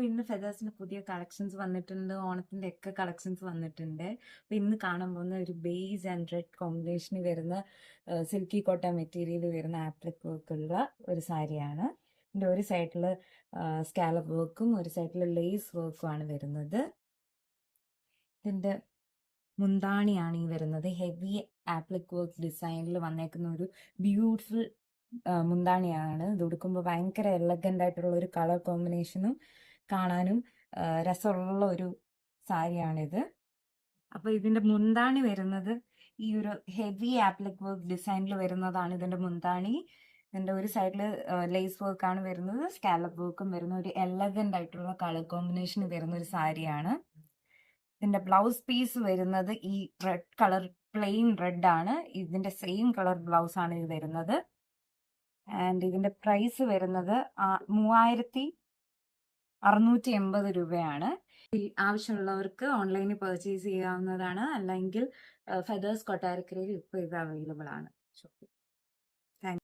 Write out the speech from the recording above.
ഇന്ന് ഫെദേഴ്സിന്റെ പുതിയ കളക്ഷൻസ് വന്നിട്ടുണ്ട്. ഓണത്തിന്റെ ഒക്കെ കളക്ഷൻസ് വന്നിട്ടുണ്ട്. അപ്പൊ ഇന്ന് കാണാൻ പോകുന്ന ഒരു ബേസ് ആൻഡ് റെഡ് കോമ്പിനേഷനിൽ വരുന്ന സിൽക്കി കോട്ടൺ മെറ്റീരിയൽ വരുന്ന ആപ്ലിക് വർക്ക് ഉള്ള ഒരു സാരിയാണ്. ഇതിന്റെ ഒരു സൈഡിൽ സ്കാലപ്പ് വർക്കും ഒരു സൈഡിൽ ലേസ് വർക്കും ആണ് വരുന്നത്. ഇതിന്റെ മുന്താണിയാണ് ഈ വരുന്നത്. ഹെവി ആപ്ലിക് വർക്ക് ഡിസൈനിൽ വന്നേക്കുന്ന ഒരു ബ്യൂട്ടിഫുൾ മുന്താണിയാണ്. ഇത് ഉടുക്കുമ്പോൾ ഭയങ്കര എലഗന്റ് ആയിട്ടുള്ള ഒരു കളർ കോമ്പിനേഷനും കാണാനും രസമുള്ള ഒരു സാരിയാണിത്. അപ്പൊ ഇതിന്റെ മുന്താണി വരുന്നത് ഈ ഒരു ഹെവി ആപ്ലിക് വർക്ക് ഡിസൈനിൽ വരുന്നതാണ് ഇതിന്റെ മുന്താണി. ഇതിന്റെ ഒരു സൈഡിൽ ലേസ് വർക്ക് ആണ് വരുന്നത്, സ്കാലപ്പ് വർക്കും വരുന്ന ഒരു എലഗന്റ് ആയിട്ടുള്ള കളർ കോമ്പിനേഷൻ വരുന്ന ഒരു സാരിയാണ്. ഇതിന്റെ ബ്ലൗസ് പീസ് വരുന്നത് ഈ റെഡ് കളർ പ്ലെയിൻ റെഡ് ആണ്. ഇതിന്റെ സെയിം കളർ ബ്ലൗസ് ആണ് ഇത് വരുന്നത്. ആൻഡ് ഇതിന്റെ പ്രൈസ് വരുന്നത് 3680 രൂപയാണ്. ആവശ്യമുള്ളവർക്ക് ഓൺലൈനിൽ പർച്ചേസ് ചെയ്യാവുന്നതാണ്. അല്ലെങ്കിൽ ഫെദേഴ്സ് കൊട്ടാരക്കരയിൽ ഇപ്പോൾ ഇത് അവൈലബിൾ ആണ്.